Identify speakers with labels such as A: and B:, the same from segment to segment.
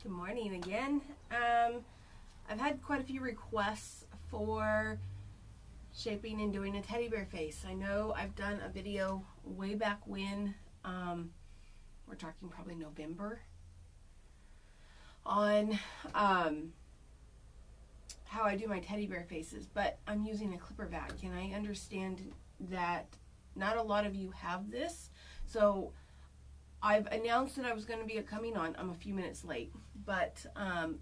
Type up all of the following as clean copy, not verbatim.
A: Good morning again. I've had quite a few requests for shaping and doing a teddy bear face. I know I've done a video way back when, we're talking probably November, on how I do my teddy bear faces, but I'm using a clipper vac, and I understand that not a lot of you have this, so I've announced that I was going to be coming on. I'm a few minutes late, but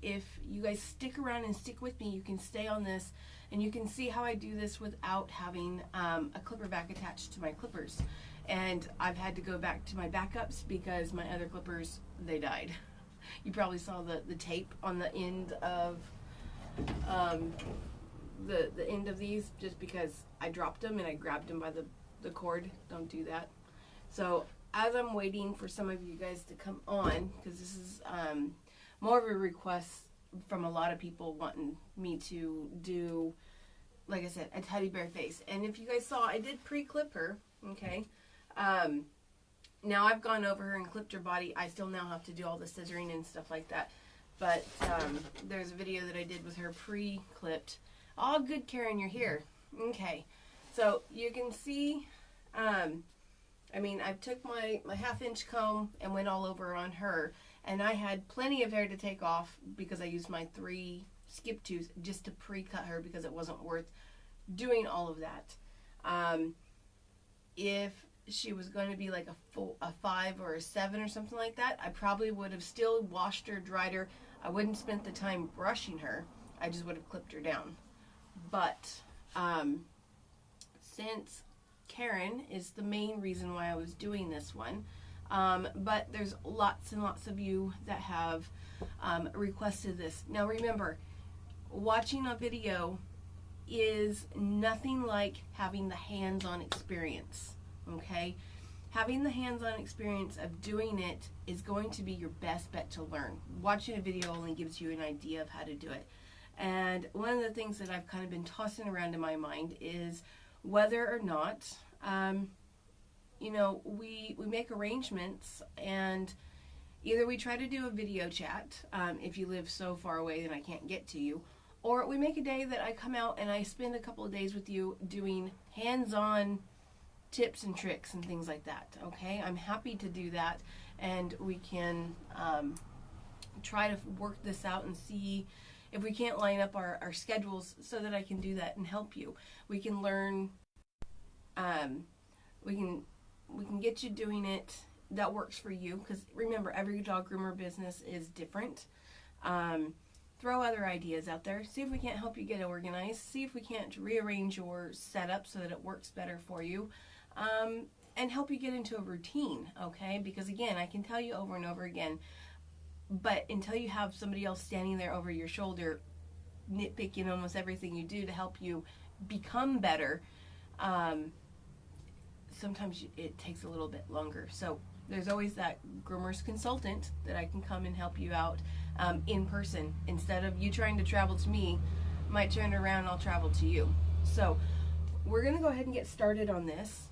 A: if you guys stick around and stick with me, you can stay on this and you can see how I do this without having a clipper vac attached to my clippers. And I've had to go back to my backups because my other clippers, they died. You probably saw the tape on the end of the end of these, just because I dropped them and I grabbed them by the cord. Don't do that. So as I'm waiting for some of you guys to come on, because this is more of a request from a lot of people wanting me to do, like I said, a teddy bear face. And if you guys saw, I did pre-clip her, okay? Now I've gone over her and clipped her body. I still now have to do all the scissoring and stuff like that. But there's a video that I did with her pre-clipped. All good, Karen, you're here. Okay, so you can see, I mean, I took my half-inch comb and went all over on her, and I had plenty of hair to take off because I used my 3 skip tools just to pre-cut her because it wasn't worth doing all of that. If she was going to be like a 5 or a 7 or something like that, I probably would have still washed her, dried her. I wouldn't spent the time brushing her. I just would have clipped her down. But since Karen is the main reason why I was doing this one, but there's lots and lots of you that have requested this. Now remember, watching a video is nothing like having the hands-on experience, okay? Having the hands-on experience of doing it is going to be your best bet to learn. Watching a video only gives you an idea of how to do it. And one of the things that I've kind of been tossing around in my mind is whether or not, you know, we make arrangements, and either we try to do a video chat, if you live so far away that I can't get to you, or we make a day that I come out and I spend a couple of days with you doing hands-on tips and tricks and things like that, okay? I'm happy to do that, and we can try to work this out and see if we can't line up our schedules so that I can do that and help you. We can learn, we can get you doing it that works for you, because remember, every dog groomer business is different. Throw other ideas out there. See if we can't help you get organized. See if we can't rearrange your setup so that it works better for you, and help you get into a routine, okay? Because again, I can tell you over and over again, but until you have somebody else standing there over your shoulder nitpicking almost everything you do to help you become better, sometimes it takes a little bit longer. So there's always that groomer's consultant that I can come and help you out in person. Instead of you trying to travel to me, I might turn around, I'll travel to you. So we're going to go ahead and get started on this.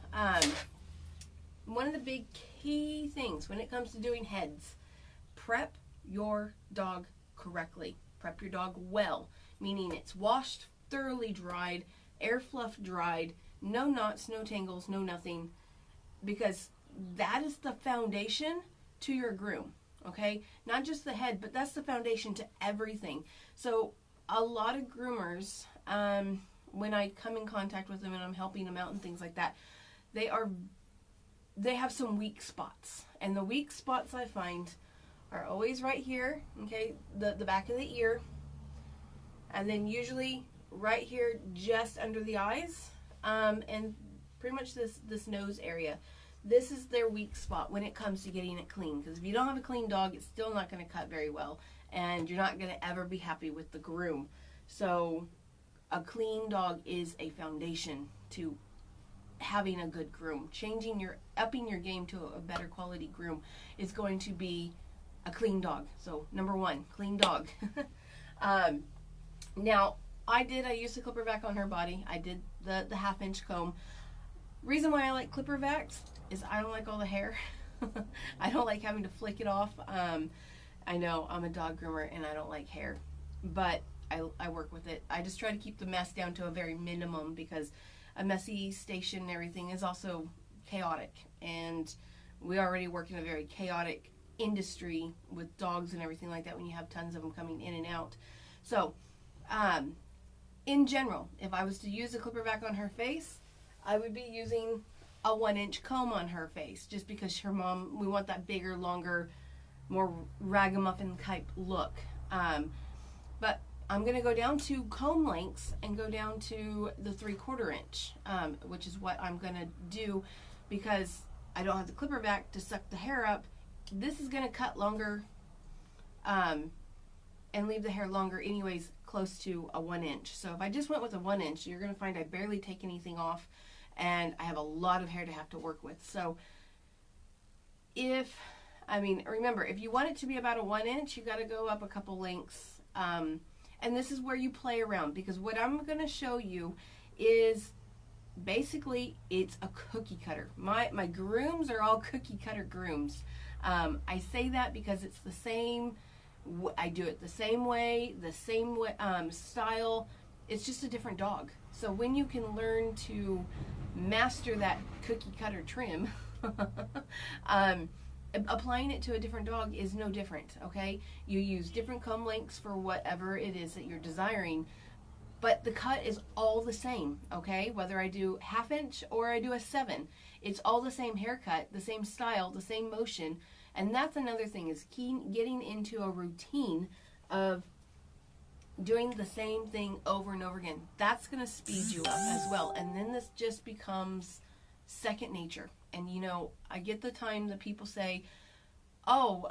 A: One of the big key things when it comes to doing heads, prep your dog correctly. Prep your dog well, meaning it's washed, thoroughly dried, air fluff dried, no knots, no tangles, no nothing, because that is the foundation to your groom, okay? Not just the head, but that's the foundation to everything. So a lot of groomers, when I come in contact with them and I'm helping them out and things like that, they have some weak spots. And the weak spots I find are always right here, okay, the back of the ear, and then usually right here just under the eyes, and pretty much this nose area. This is their weak spot when it comes to getting it clean, because if you don't have a clean dog, it's still not going to cut very well, and you're not going to ever be happy with the groom. So a clean dog is a foundation to having a good groom. Upping your game to a better quality groom is going to be a clean dog. So number 1, clean dog. Now I used the clipper vac on her body. I did the half-inch comb. Reason why I like clipper vacs is I don't like all the hair. I don't like having to flick it off. I know I'm a dog groomer and I don't like hair, but I work with it. I just try to keep the mess down to a very minimum because a messy station and everything is also chaotic, and we already work in a very chaotic industry with dogs and everything like that when you have tons of them coming in and out. So in general, if I was to use a clipper vac on her face, I would be using a 1-inch comb on her face, just because her mom, we want that bigger, longer, more ragamuffin type look. But I'm going to go down to comb lengths and go down to the 3/4 inch, which is what I'm going to do because I don't have the clipper vac to suck the hair up. This is going to cut longer and leave the hair longer anyways, close to a 1-inch. So if I just went with a 1-inch, you're going to find I barely take anything off, and I have a lot of hair to have to work with. So remember, if you want it to be about a 1-inch, you got to go up a couple lengths. And this is where you play around, because what I'm going to show you is basically it's a cookie cutter. My grooms are all cookie cutter grooms. I say that because it's the same. I do it the same way, style. It's just a different dog. So when you can learn to master that cookie cutter trim, applying it to a different dog is no different, okay? You use different comb lengths for whatever it is that you're desiring, but the cut is all the same, okay? Whether I do 1/2 inch or I do a 7, it's all the same haircut, the same style, the same motion. And that's another thing, is getting into a routine of doing the same thing over and over again. That's going to speed you up as well. And then this just becomes second nature. And you know, I get the time that people say, oh,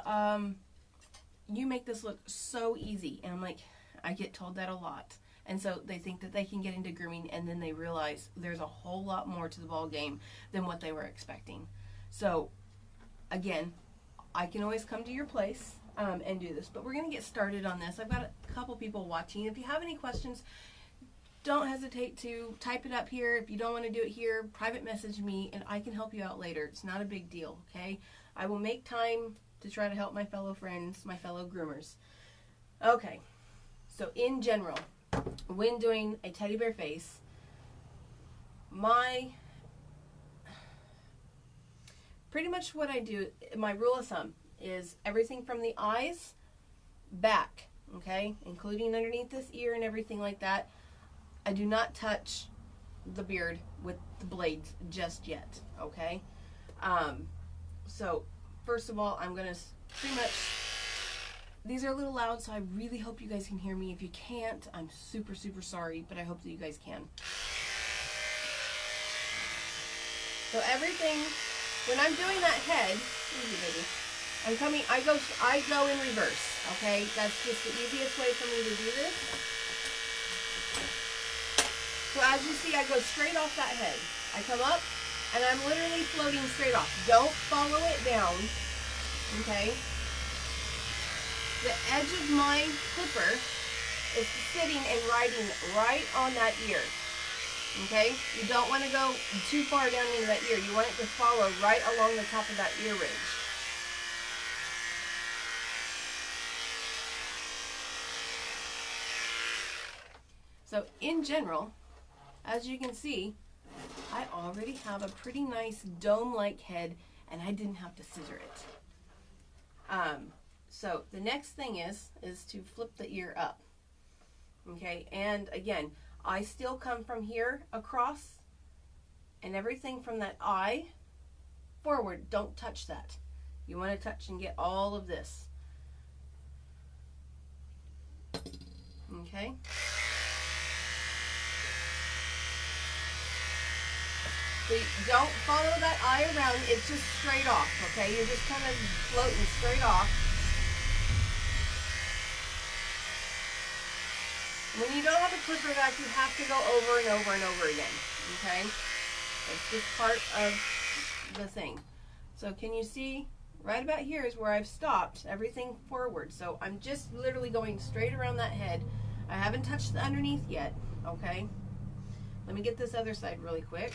A: you make this look so easy. And I'm like, I get told that a lot. And so they think that they can get into grooming, and then they realize there's a whole lot more to the ball game than what they were expecting. So again, I can always come to your place and do this, but we're going to get started on this. I've got a couple people watching. If you have any questions, don't hesitate to type it up here. If you don't want to do it here, private message me and I can help you out later. It's not a big deal, okay? I will make time to try to help my fellow friends, my fellow groomers. Okay, so in general, when doing a teddy bear face, pretty much what I do, my rule of thumb is everything from the eyes back, okay, including underneath this ear and everything like that. I do not touch the beard with the blades just yet, okay? So first of all, I'm going to pretty much, these are a little loud, so I really hope you guys can hear me. If you can't, I'm super, super sorry, but I hope that you guys can. So everything, when I'm doing that head, easy baby, I go in reverse, okay? That's just the easiest way for me to do this. So as you see, I go straight off that head. I come up, and I'm literally floating straight off. Don't follow it down, okay? The edge of my clipper is sitting and riding right on that ear, okay? You don't want to go too far down into that ear. You want it to follow right along the top of that ear ridge. So in general, as you can see, I already have a pretty nice dome-like head, and I didn't have to scissor it. So the next thing is to flip the ear up. Okay, and again, I still come from here across, and everything from that eye forward, don't touch that. You want to touch and get all of this. Okay. So don't follow that eye around, it's just straight off, okay? You're just kind of floating straight off. When you don't have a clipper vac, you have to go over and over and over again, okay? It's just part of the thing. So can you see, right about here is where I've stopped everything forward. So I'm just literally going straight around that head. I haven't touched the underneath yet, okay? Let me get this other side really quick.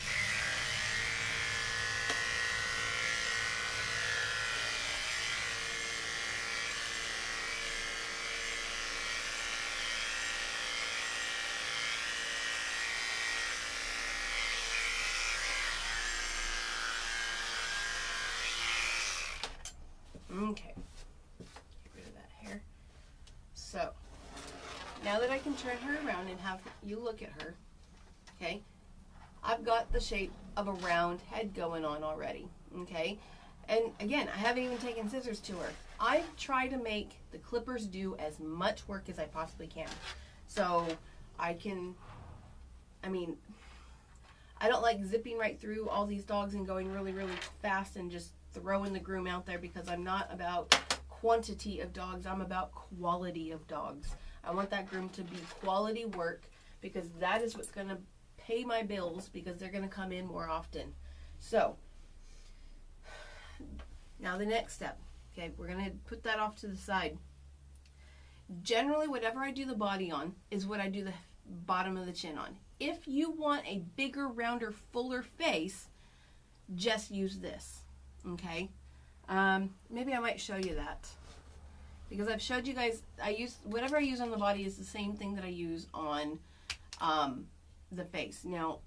A: Okay, get rid of that hair. So, now that I can turn her around and have you look at her, okay, I've got the shape of a round head going on already, okay? And again, I haven't even taken scissors to her. I try to make the clippers do as much work as I possibly can. So I mean, I don't like zipping right through all these dogs and going really, really fast and just throwing the groom out there, because I'm not about quantity of dogs. I'm about quality of dogs. I want that groom to be quality work, because that is what's going to pay my bills, because they're going to come in more often. So now the next step, okay, we're going to put that off to the side. Generally, whatever I do the body on is what I do the bottom of the chin on. If you want a bigger, rounder, fuller face, just use this, okay? Maybe I might show you that, because I've showed you guys, whatever I use on the body is the same thing that I use on the face. Now,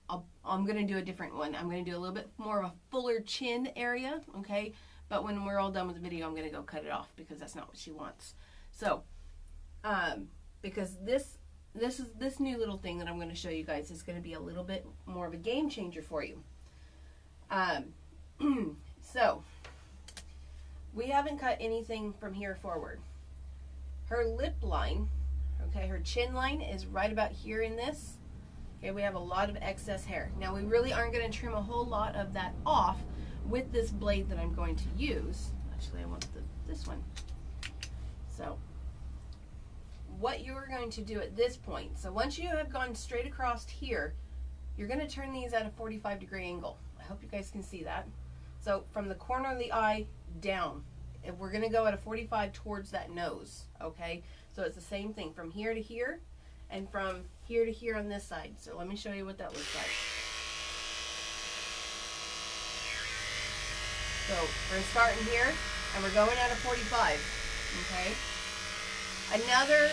A: I'm going to do a different one. I'm going to do a little bit more of a fuller chin area, okay? But when we're all done with the video, I'm going to go cut it off, because that's not what she wants. So, because this new little thing that I'm going to show you guys is going to be a little bit more of a game changer for you. So, we haven't cut anything from here forward. Her lip line, okay, her chin line is right about here in this. Okay, we have a lot of excess hair. Now, we really aren't going to trim a whole lot of that off with this blade that I'm going to use. Actually, I want this one. So, what you're going to do at this point, so once you have gone straight across here, you're going to turn these at a 45-degree angle. I hope you guys can see that. So from the corner of the eye down, and we're going to go at a 45 towards that nose, okay? So it's the same thing from here to here and from here to here on this side. So let me show you what that looks like. So we're starting here and we're going at a 45, okay? Another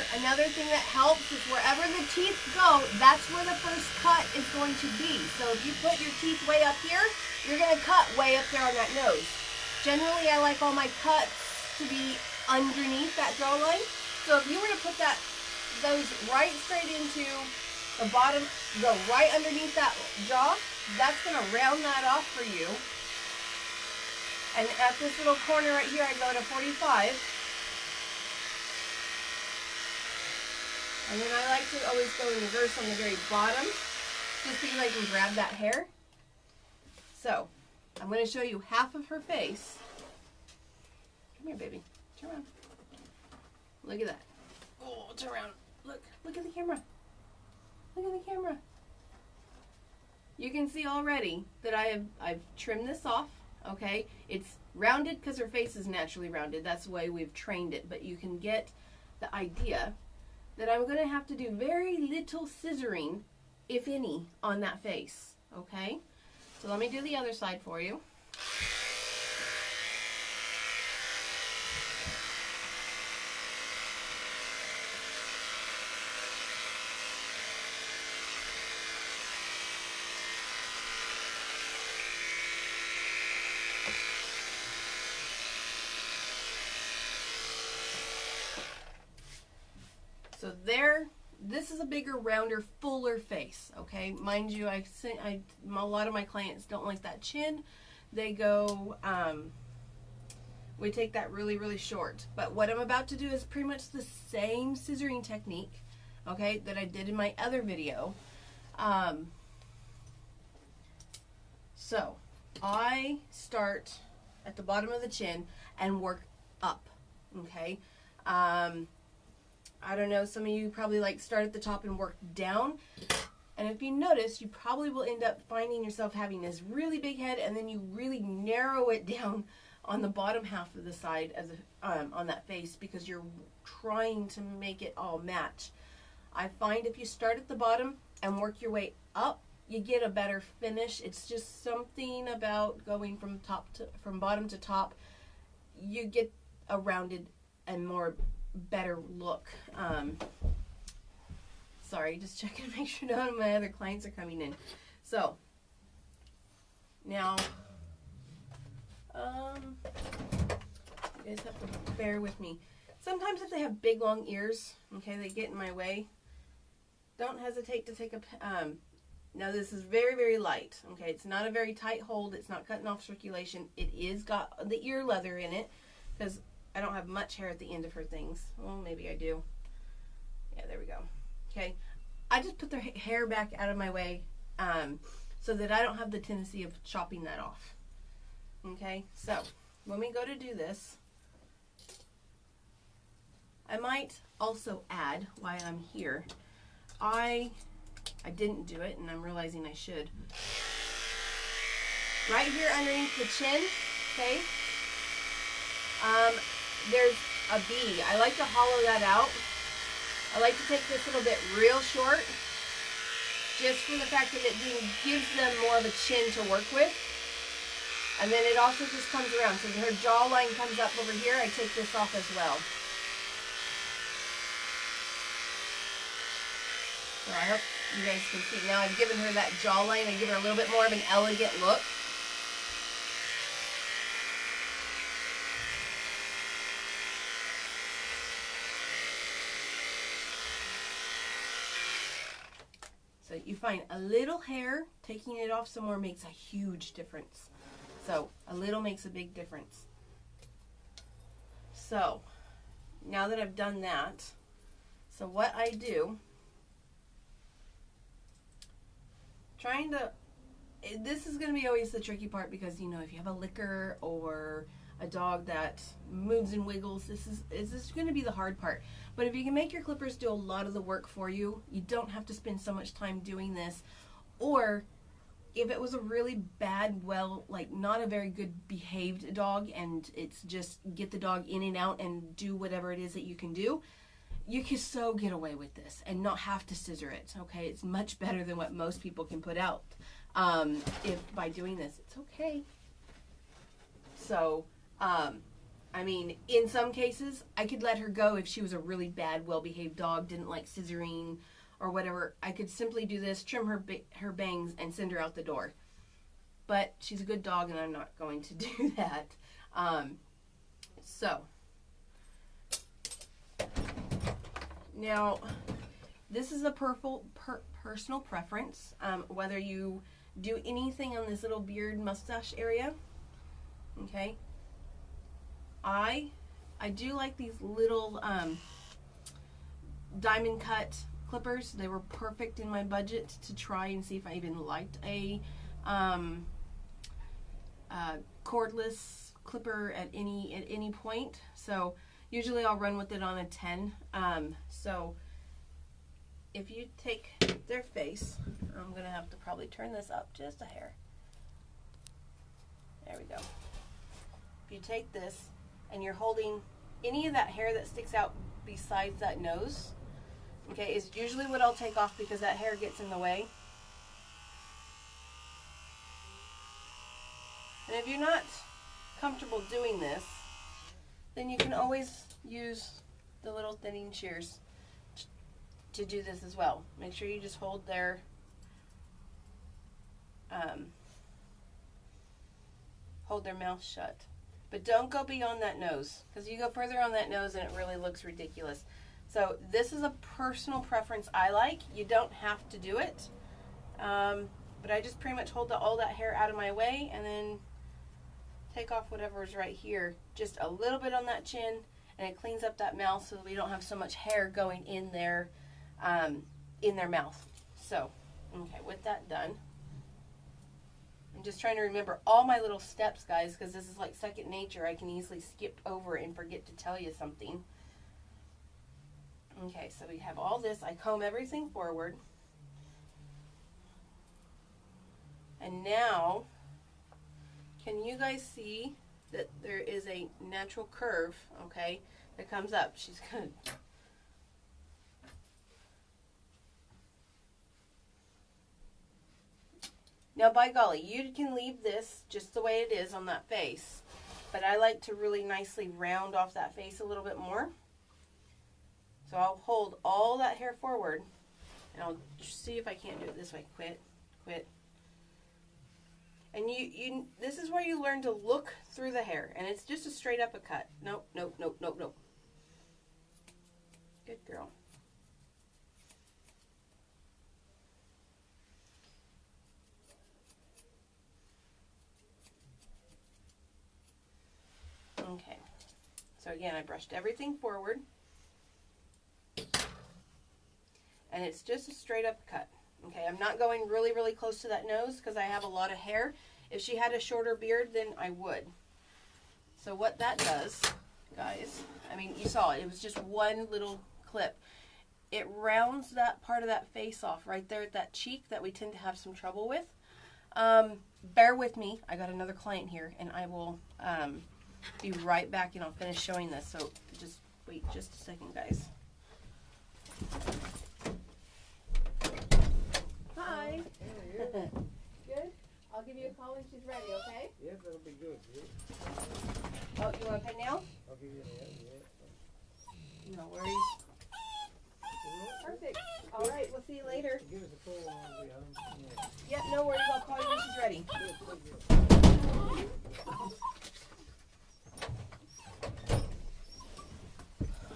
A: thing that helps is wherever the teeth go, that's where the first cut is going to be. So if you put your teeth way up here, you're going to cut way up there on that nose. Generally, I like all my cuts to be underneath that jawline. So if you were to put those right straight into the bottom, go right underneath that jaw, that's going to round that off for you. And at this little corner right here, I go to 45. And then I like to always go in reverse on the very bottom, just because I can grab that hair. So, I'm going to show you half of her face. Come here, baby. Turn around. Look at that. Oh, turn around. Look at the camera. Look at the camera. You can see already that I've trimmed this off, okay? It's rounded because her face is naturally rounded. That's the way we've trained it. But you can get the idea that I'm going to have to do very little scissoring, if any, on that face, okay? So let me do the other side for you. So there, this is a bigger, rounder, fuller face, okay? Mind you, a lot of my clients don't like that chin. They go, we take that really, really short. But what I'm about to do is pretty much the same scissoring technique, okay, that I did in my other video. So I start at the bottom of the chin and work up, okay? I don't know, some of you probably like start at the top and work down. And if you notice, you probably will end up finding yourself having this really big head, and then you really narrow it down on the bottom half of the side as on that face, because you're trying to make it all match. I find if you start at the bottom and work your way up, you get a better finish. It's just something about going from bottom to top. You get a rounded and more better look. Sorry, just checking to make sure none of my other clients are coming in. So now You guys have to bear with me. Sometimes if they have big long ears, okay, they get in my way. Don't hesitate to take a, now this is very, very light, okay? It's not a very tight hold. It's not cutting off circulation. It is got the ear leather in it because I don't have much hair at the end of her things. Well, maybe I do. Yeah, there we go. Okay, I just put their hair back out of my way so that I don't have the tendency of chopping that off. Okay, so when we go to do this, I might also add, while I'm here, I didn't do it, and I'm realizing I should. Right here underneath the chin, okay, there's a V. I like to hollow that out. I like to take this little bit real short, just for the fact that it gives them more of a chin to work with. And then it also just comes around. So her jawline comes up over here. I take this off as well. So I hope you guys can see. Now I've given her that jawline. I give her a little bit more of an elegant look. So you find a little hair, taking it off some more makes a huge difference. So a little makes a big difference. So now that I've done that, so what I do, this is going to be always the tricky part because, you know, if you have a licker or a dog that moves and wiggles, this is going to be the hard part. But if you can make your clippers do a lot of the work for you, you don't have to spend so much time doing this. Or if it was a really bad, well, like not a very good behaved dog, and it's just get the dog in and out and do whatever it is that you can do, you can so get away with this and not have to scissor it, okay? It's much better than what most people can put out if by doing this. It's okay. So, I mean, in some cases, I could let her go if she was a really bad, well-behaved dog, didn't like scissoring or whatever. I could simply do this, trim her bangs, and send her out the door. But she's a good dog, and I'm not going to do that. So, now, this is a personal preference, whether you do anything on this little beard mustache area. Okay, I do like these little diamond cut clippers. They were perfect in my budget to try and see if I even liked a cordless clipper at any point. So usually I'll run with it on a 10. So if you take their face, I'm gonna have to probably turn this up just a hair. There we go. If you take this and you're holding any of that hair that sticks out besides that nose, okay, is usually what I'll take off because that hair gets in the way. And if you're not comfortable doing this, then you can always use the little thinning shears to do this as well. Make sure you just hold their mouth shut. But don't go beyond that nose, because you go further on that nose and it really looks ridiculous. So this is a personal preference I like. You don't have to do it. But I just pretty much hold all that hair out of my way and then take off whatever's right here. Just a little bit on that chin, and it cleans up that mouth so that we don't have so much hair going in their mouth. So, okay, with that done, I'm just trying to remember all my little steps, guys, because this is like second nature. I can easily skip over and forget to tell you something. Okay, so we have all this. I comb everything forward. And now, can you guys see that there is a natural curve, okay, that comes up? She's going to... Now, by golly, you can leave this just the way it is on that face, but I like to really nicely round off that face a little bit more. So I'll hold all that hair forward, and I'll see if I can't do it this way. Quit. And this is where you learn to look through the hair, and it's just a straight up a cut. Nope, nope, nope, nope, nope. Good girl. Okay. So again, I brushed everything forward. And it's just a straight up cut. Okay, I'm not going really, really close to that nose because I have a lot of hair. If she had a shorter beard, then I would. So what that does, guys, I mean, you saw it. It was just one little clip. It rounds that part of that face off right there at that cheek that we tend to have some trouble with. Bear with me. I got another client here, and I will be right back, and I'll finish showing this. So just wait just a second, guys. Hi.
B: Hey,
A: Good? I'll give you a call when she's ready, okay?
B: yeah, that'll be good. Yeah.
A: Oh, you want to pay now?
B: I'll give you that. Yeah.
A: No worries. Perfect. All right, we'll see you later.
B: Give us a call on the other.
A: Yep, no worries. I'll call you when she's ready.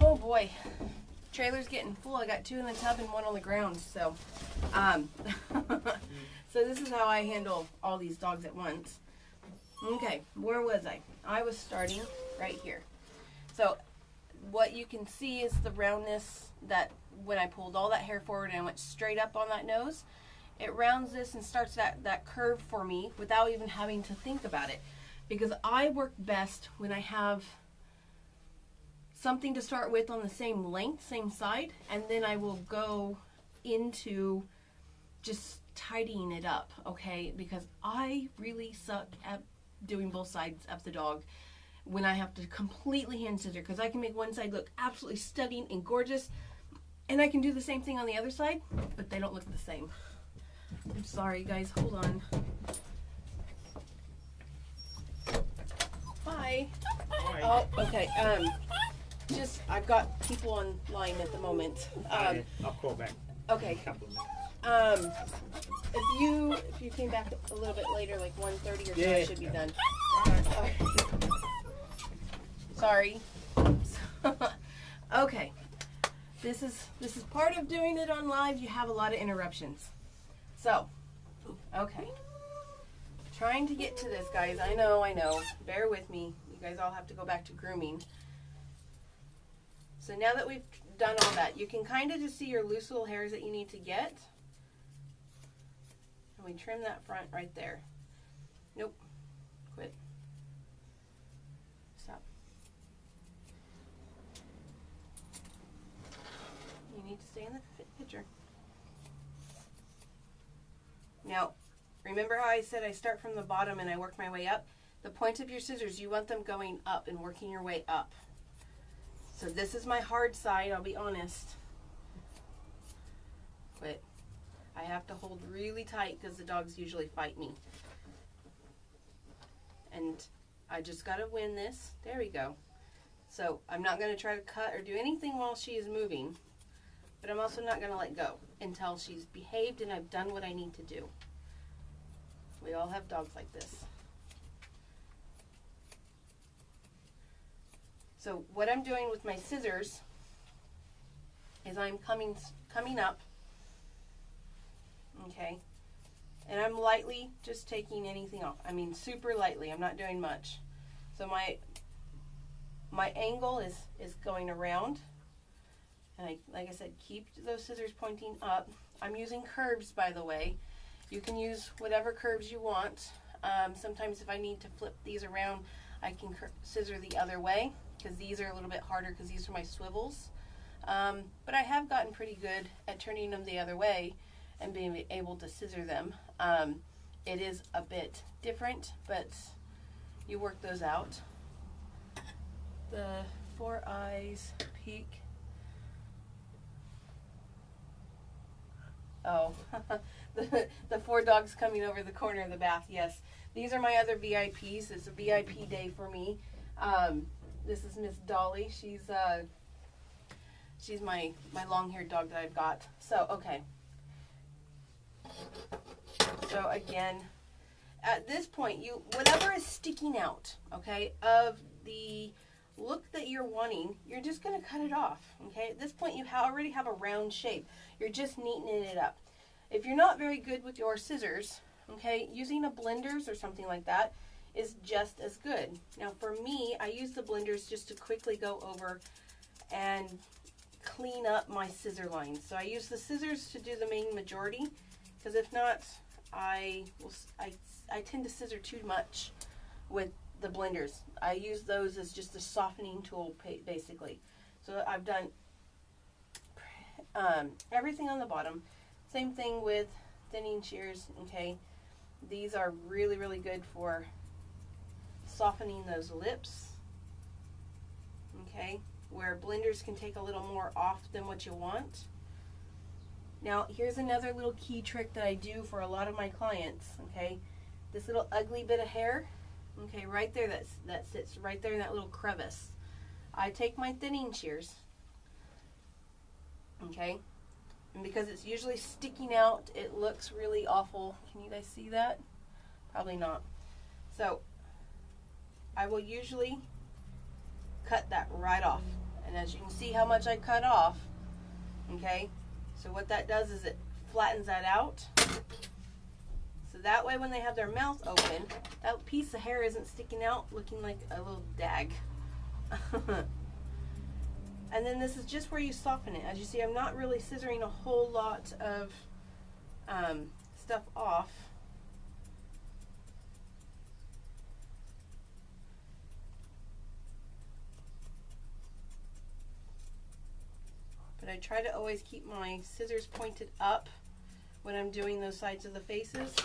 A: Oh boy, trailer's getting full. I got 2 in the tub and 1 on the ground. So, so this is how I handle all these dogs at once. Okay, where was I? I was starting right here. So what you can see is the roundness that when I pulled all that hair forward and I went straight up on that nose, it rounds this and starts that curve for me without even having to think about it. Because I work best when I have something to start with on the same length, same side, and then I will go into just tidying it up, okay? Because I really suck at doing both sides of the dog when I have to completely hand scissor, because I can make one side look absolutely stunning and gorgeous, and I can do the same thing on the other side, but they don't look the same. I'm sorry, guys. Hold on. Hi.
B: Hi.
A: Oh, okay. Just I've got people online at the moment.
B: I'll call back.
A: Okay.
B: In a couple of minutes.
A: If you came back a little bit later, like 1:30 or so, I should be done. Sorry. Okay. This is part of doing it on live. You have a lot of interruptions. So, okay. Trying to get to this, guys. I know. Bear with me. You guys all have to go back to grooming. So now that we've done all that, you can kind of just see your loose little hairs that you need to get. And we trim that front right there. Nope. Quit. Stop. You need to stay in the picture. Now, remember how I said I start from the bottom and I work my way up? The point of your scissors, you want them going up and working your way up. So this is my hard side, I'll be honest. Quit. I have to hold really tight because the dogs usually fight me. And I just got to win this. There we go. So I'm not going to try to cut or do anything while she is moving. But I'm also not going to let go until she's behaved and I've done what I need to do. We all have dogs like this. So what I'm doing with my scissors is I'm coming up, okay, and I'm lightly just taking anything off. I mean super lightly. I'm not doing much. So my angle is going around, and like I said, keep those scissors pointing up. I'm using curves, by the way. You can use whatever curves you want. Sometimes if I need to flip these around, I can scissor the other way, because these are a little bit harder because these are my swivels. But I have gotten pretty good at turning them the other way and being able to scissor them. It is a bit different, but you work those out. The 4 eyes peak. Oh, the 4 dogs coming over the corner of the bath. Yes, these are my other VIPs. It's a VIP day for me. This is Miss Dolly. She's my long-haired dog that I've got. So okay. So again, at this point, whatever is sticking out, okay, of the look that you're wanting, you're just going to cut it off, okay? At this point, you already have a round shape. You're just neatening it up. If you're not very good with your scissors, okay, using a blenders or something like that is just as good. Now, for me, I use the blenders just to quickly go over and clean up my scissor lines. So I use the scissors to do the main majority, because if not, I tend to scissor too much with the blenders. I use those as just a softening tool, basically. So I've done everything on the bottom. Same thing with thinning shears, okay? These are really, really good for softening those lips, okay? Where blenders can take a little more off than what you want. Now, here's another little key trick that I do for a lot of my clients, okay? This little ugly bit of hair, okay, right there, that sits right there in that little crevice. I take my thinning shears, okay, and because it's usually sticking out, it looks really awful. Can you guys see that? Probably not. So, I will usually cut that right off. And as you can see how much I cut off, okay, so what that does is it flattens that out. So that way when they have their mouth open, that piece of hair isn't sticking out looking like a little dag. And then this is just where you soften it. As you see, I'm not really scissoring a whole lot of stuff off. But I try to always keep my scissors pointed up when I'm doing those sides of the faces.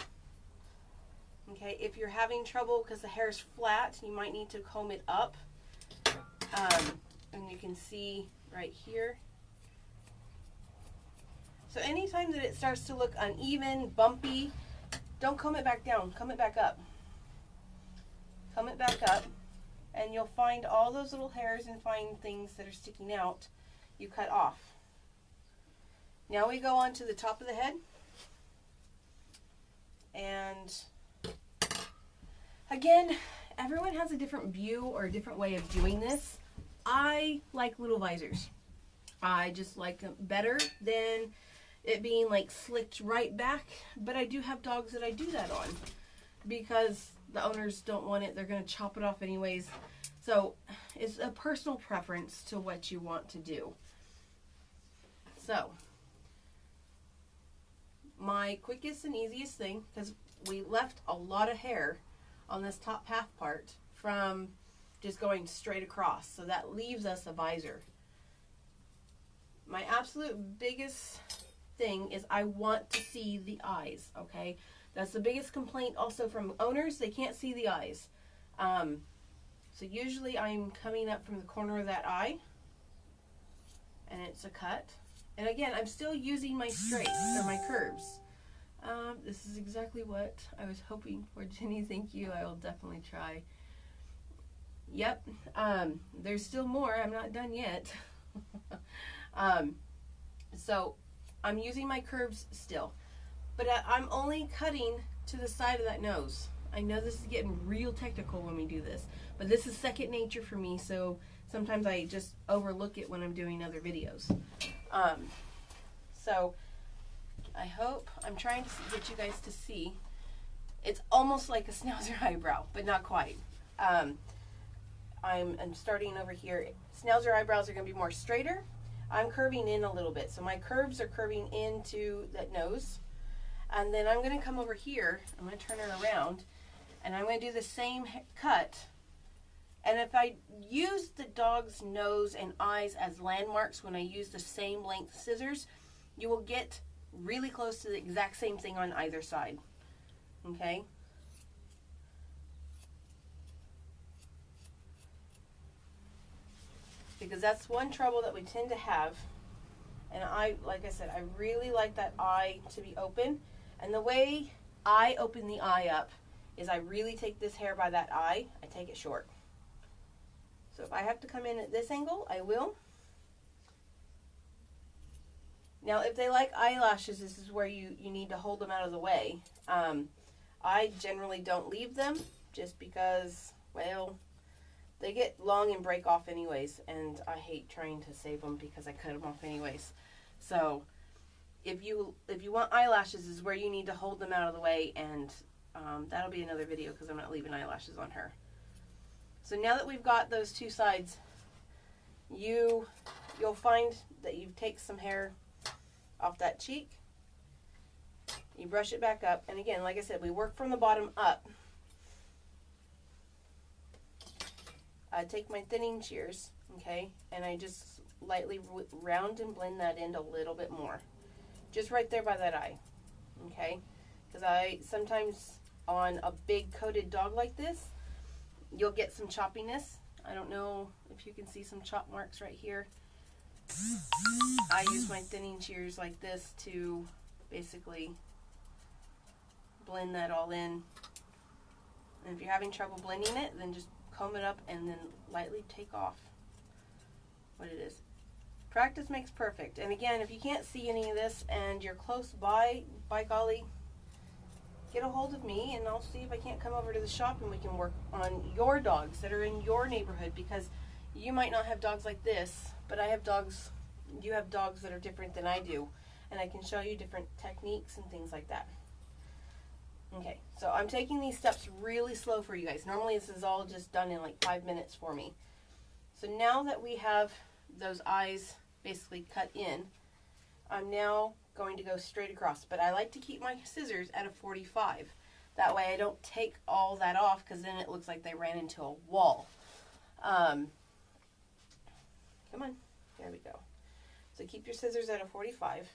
A: Okay, if you're having trouble because the hair is flat, you might need to comb it up. And you can see right here. So anytime that it starts to look uneven, bumpy, don't comb it back down, comb it back up. Comb it back up, and you'll find all those little hairs and fine things that are sticking out, you cut off. Now we go on to the top of the head. And again, everyone has a different view or a different way of doing this. I like little visors. I just like them better than it being like slicked right back, but I do have dogs that I do that on because the owners don't want it. They're going to chop it off anyways. So it's a personal preference to what you want to do. So my quickest and easiest thing, because we left a lot of hair on this top half part from just going straight across, so that leaves us a visor. My absolute biggest thing is I want to see the eyes, okay? That's the biggest complaint also from owners. They can't see the eyes. So usually I'm coming up from the corner of that eye, and it's a cut. And again, I'm still using my straights or my curves. This is exactly what I was hoping for, Jenny. Thank you. I will definitely try. Yep. There's still more. I'm not done yet. So I'm using my curves still, but I'm only cutting to the side of that nose. I know this is getting real technical when we do this, but this is second nature for me, so sometimes I just overlook it when I'm doing other videos. So I hope I'm trying to get you guys to see. It's almost like a schnauzer eyebrow, but not quite. I'm starting over here. Schnauzer eyebrows are going to be more straighter. I'm curving in a little bit, so my curves are curving into that nose. And then I'm going to come over here. I'm going to turn it around, and I'm going to do the same cut. And if I use the dog's nose and eyes as landmarks when I use the same length scissors, you will get really close to the exact same thing on either side. Okay? Because that's one trouble that we tend to have. And like I said, I really like that eye to be open. And the way I open the eye up is I really take this hair by that eye, I take it short. So if I have to come in at this angle, I will. Now if they like eyelashes, this is where you need to hold them out of the way. I generally don't leave them just because, well, they get long and break off anyways, and I hate trying to save them because I cut them off anyways. So if you want eyelashes, is where you need to hold them out of the way, and that'll be another video because I'm not leaving eyelashes on her. So now that we've got those two sides, you'll find that you take some hair off that cheek, you brush it back up, and again, like I said, we work from the bottom up. I take my thinning shears, okay, and I just lightly round and blend that in a little bit more, just right there by that eye, okay, because I sometimes on a big coated dog like this, you'll get some choppiness. I don't know if you can see some chop marks right here. I use my thinning shears like this to basically blend that all in. And if you're having trouble blending it, then just comb it up and then lightly take off what it is. Practice makes perfect. And again, if you can't see any of this and you're close by golly, get a hold of me and I'll see if I can't come over to the shop and we can work on your dogs that are in your neighborhood, because you might not have dogs like this, but you have dogs that are different than I do, and I can show you different techniques and things like that. Okay, so I'm taking these steps really slow for you guys. Normally this is all just done in like 5 minutes for me. So now that we have those eyes basically cut in, I'm now going to go straight across, but I like to keep my scissors at a 45. That way I don't take all that off, because then it looks like they ran into a wall. Come on, there we go. So keep your scissors at a 45.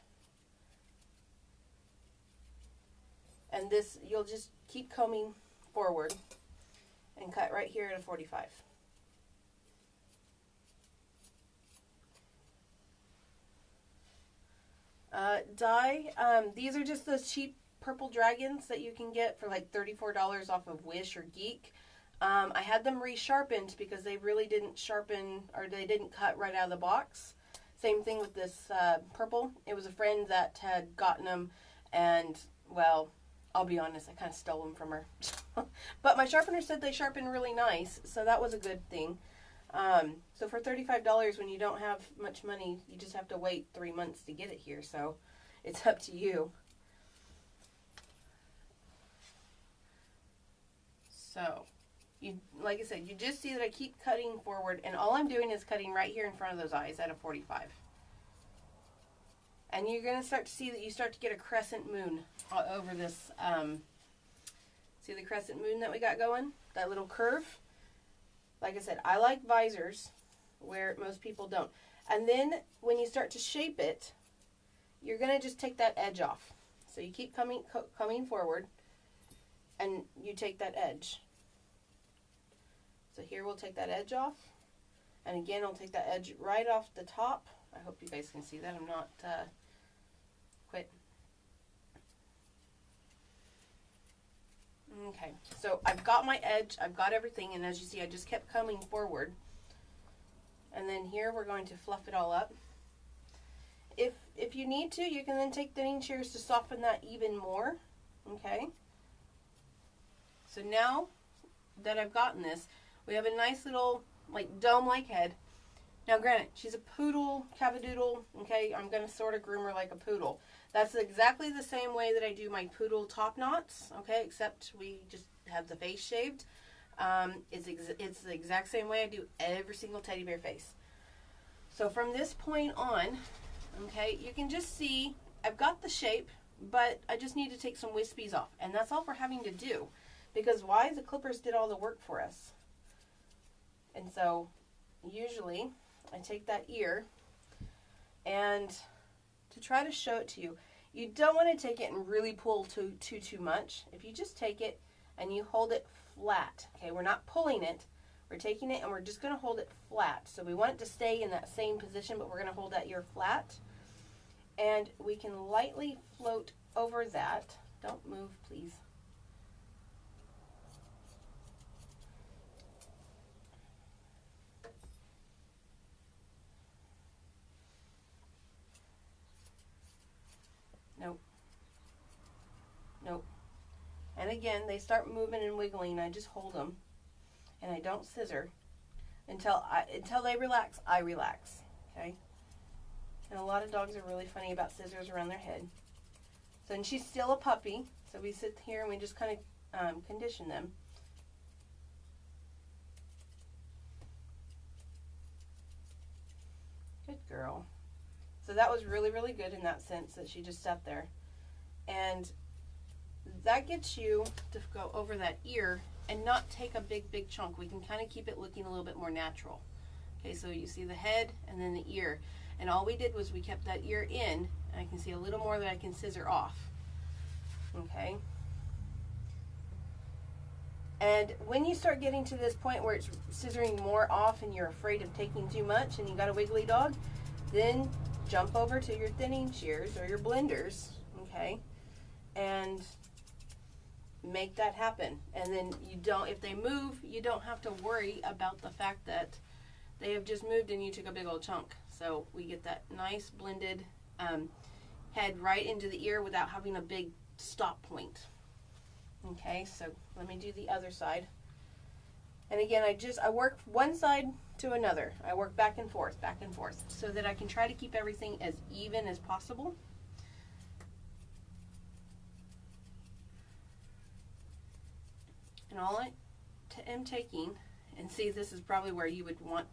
A: And this, you'll just keep combing forward and cut right here at a 45. Dye, these are just those cheap purple dragons that you can get for like $34 off of Wish or Geek. I had them resharpened because they really didn't sharpen, or they didn't cut right out of the box. Same thing with this purple. It was a friend that had gotten them, and well, I'll be honest, I kind of stole them from her. But my sharpener said they sharpen really nice, so that was a good thing. So for $35, when you don't have much money, you just have to wait 3 months to get it here, so it's up to you. So, like I said, you just see that I keep cutting forward, and all I'm doing is cutting right here in front of those eyes at a 45. And you're going to start to see that you start to get a crescent moon all over this. See the crescent moon that we got going? That little curve? Like I said, I like visors where most people don't. And then when you start to shape it, you're going to just take that edge off. So you keep coming forward, and you take that edge. So here we'll take that edge off. And again, I'll take that edge right off the top. I hope you guys can see that. I'm not quit. Okay, so I've got my edge, I've got everything, and as you see, I just kept coming forward. And then here we're going to fluff it all up. If you need to, you can then take thinning shears to soften that even more. Okay. So now that I've gotten this, we have a nice little like dome-like head. Now granted, she's a poodle, cavadoodle, okay? I'm going to sort of groom her like a poodle. That's exactly the same way that I do my poodle top knots, okay? Except we just have the face shaved. It's the exact same way I do every single teddy bear face. So from this point on, okay, you can just see I've got the shape, but I just need to take some wispies off. And that's all we're having to do. Because why? The clippers did all the work for us. And so usually I take that ear, and to try to show it to you, you don't want to take it and really pull too much. If you just take it and you hold it flat, okay, we're not pulling it, we're taking it and we're just going to hold it flat. So we want it to stay in that same position, but we're going to hold that ear flat, and we can lightly float over that. Don't move, please. Nope. Nope. And again, they start moving and wiggling. I just hold them, and I don't scissor until they relax. I relax. Okay. And a lot of dogs are really funny about scissors around their head. So, and she's still a puppy, so we sit here and we just kind of condition them. Good girl. So that was really, really good in that sense that she just sat there. And that gets you to go over that ear and not take a big, big chunk. We can kind of keep it looking a little bit more natural. Okay, so you see the head and then the ear. And all we did was we kept that ear in, and I can see a little more that I can scissor off. Okay. And when you start getting to this point where it's scissoring more off and you're afraid of taking too much and you got a wiggly dog, then jump over to your thinning shears or your blenders, okay, and make that happen. And then you don't, if they move, you don't have to worry about the fact that they have just moved and you took a big old chunk. So we get that nice blended head right into the ear without having a big stop point. Okay, so let me do the other side. And again, I work one side to another. I work back and forth, so that I can try to keep everything as even as possible. And all I am taking, and see, this is probably where you would want,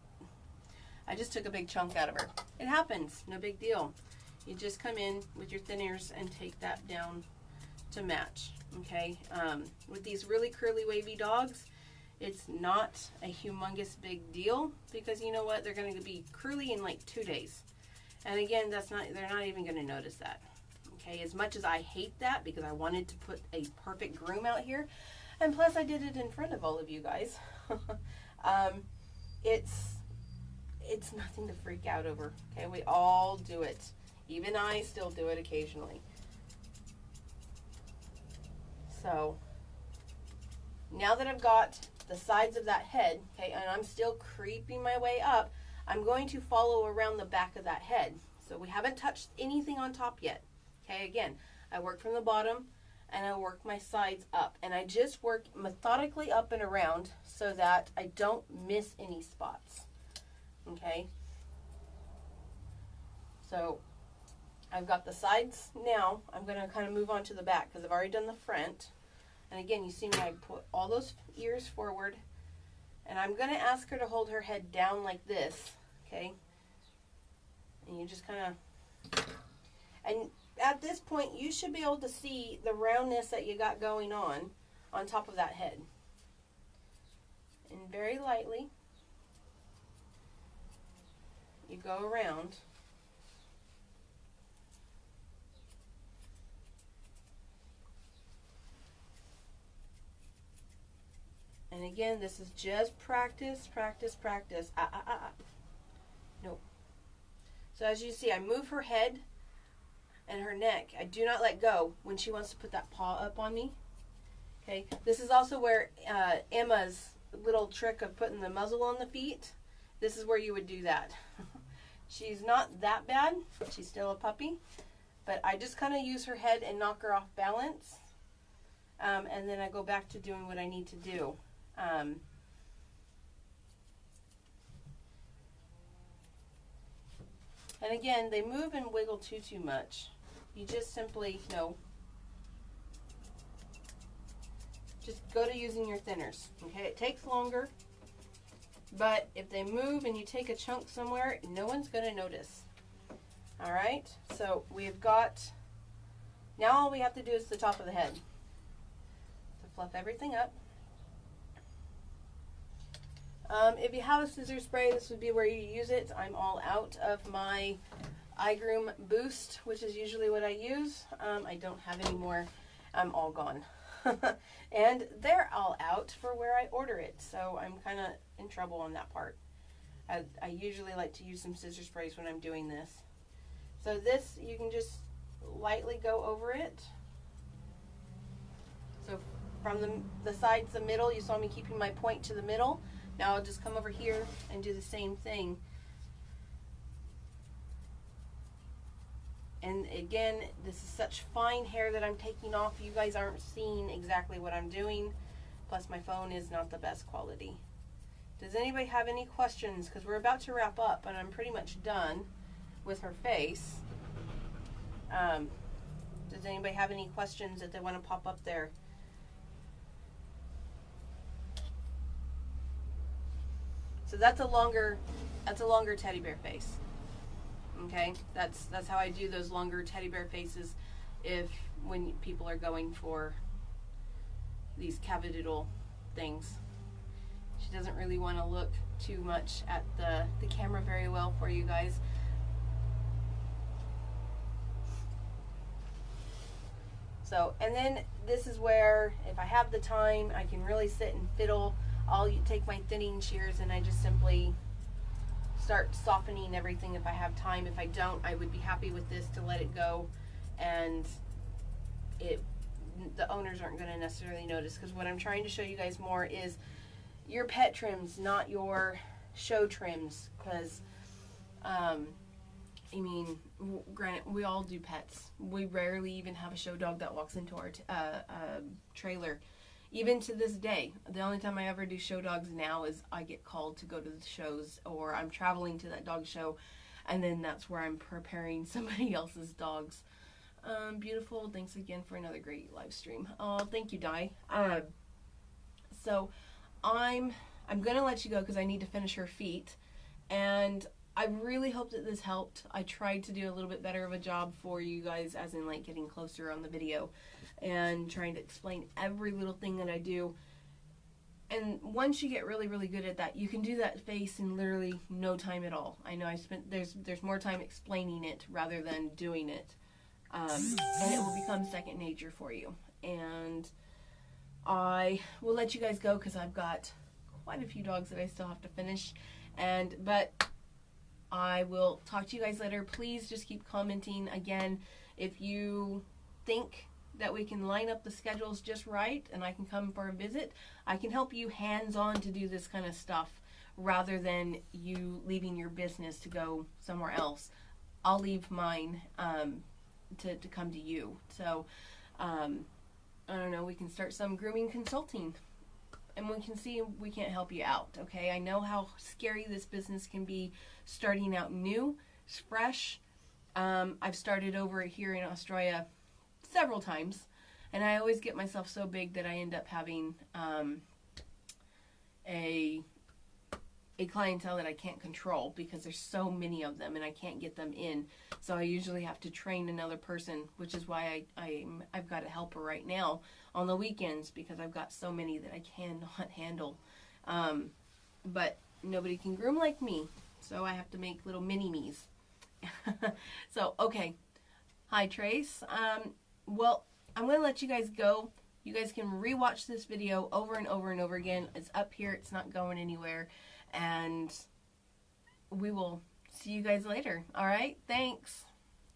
A: I just took a big chunk out of her. It happens, no big deal. You just come in with your thinners and take that down to match, okay? With these really curly, wavy dogs, it's not a humongous big deal because you know what? They're going to be curly in like 2 days. And again, they're not even going to notice that, okay? As much as I hate that because I wanted to put a perfect groom out here, and plus I did it in front of all of you guys, it's nothing to freak out over, okay? We all do it. Even I still do it occasionally. So now that I've got the sides of that head, okay, and I'm still creeping my way up, I'm going to follow around the back of that head. So we haven't touched anything on top yet. Okay, again, I work from the bottom and I work my sides up, and I just work methodically up and around so that I don't miss any spots. Okay, so I've got the sides now. I'm going to kind of move on to the back because I've already done the front. And again, you see me, I put all those ears forward. And I'm going to ask her to hold her head down like this, okay? And you just kind of, and at this point, you should be able to see the roundness that you got going on top of that head. And very lightly, you go around. And again, this is just practice, practice, practice. Nope. So as you see, I move her head and her neck. I do not let go when she wants to put that paw up on me. Okay. This is also where Emma's little trick of putting the muzzle on the feet. This is where you would do that. She's not that bad. She's still a puppy. But I just kind of use her head and knock her off balance. And then I go back to doing what I need to do. And again, they move and wiggle too much. You just simply, just go to using your thinners. Okay, it takes longer, but if they move and you take a chunk somewhere, no one's going to notice. All right, so we've got, now all we have to do is the top of the head. So fluff everything up. If you have a scissor spray, this would be where you use it. I'm all out of my iGroom Boost, which is usually what I use. I don't have any more. I'm all gone. And they're all out for where I order it, so I'm kind of in trouble on that part. I usually like to use some scissor sprays when I'm doing this. So this, you can just lightly go over it. So from the sides, the middle, you saw me keeping my point to the middle. Now I'll just come over here and do the same thing. And again, this is such fine hair that I'm taking off. You guys aren't seeing exactly what I'm doing. Plus my phone is not the best quality. Does anybody have any questions? Because we're about to wrap up and I'm pretty much done with her face. Does anybody have any questions that they want to pop up there? So that's a longer teddy bear face. Okay, that's how I do those longer teddy bear faces when people are going for these cavadiddle things. She doesn't really want to look too much at the camera very well for you guys. So, and then this is where, if I have the time, I can really sit and fiddle. I'll take my thinning shears and I just simply start softening everything if I have time. If I don't, I would be happy with this to let it go, and the owners aren't going to necessarily notice, because what I'm trying to show you guys more is your pet trims, not your show trims, because I mean, granted, we all do pets. We rarely even have a show dog that walks into our trailer. Even to this day, the only time I ever do show dogs now is I get called to go to the shows, or I'm traveling to that dog show, and then that's where I'm preparing somebody else's dogs. Beautiful. Thanks again for another great live stream. Oh, thank you, Di. So I'm gonna let you go because I need to finish her feet, and I really hope that this helped. I tried to do a little bit better of a job for you guys, as in like getting closer on the video and trying to explain every little thing that I do. And once you get really, really good at that, you can do that face in literally no time at all. I know there's more time explaining it rather than doing it. And it will become second nature for you. And I will let you guys go because I've got quite a few dogs that I still have to finish. But I will talk to you guys later. Please just keep commenting. Again, if you think that we can line up the schedules just right and I can come for a visit, I can help you hands-on to do this kind of stuff rather than you leaving your business to go somewhere else. I'll leave mine to come to you. So I don't know, we can start some grooming consulting and we can see if we can't help you out. Okay, I know how scary this business can be starting out new, fresh. I've started over here in Australia several times, and I always get myself so big that I end up having a clientele that I can't control because there's so many of them and I can't get them in. So I usually have to train another person, which is why I've got a helper right now on the weekends, because I've got so many that I cannot handle. But nobody can groom like me, so I have to make little mini-me's. So, okay. Hi, Trace. Well, I'm going to let you guys go. You guys can rewatch this video over and over and over again. It's up here. It's not going anywhere. And we will see you guys later. All right? Thanks.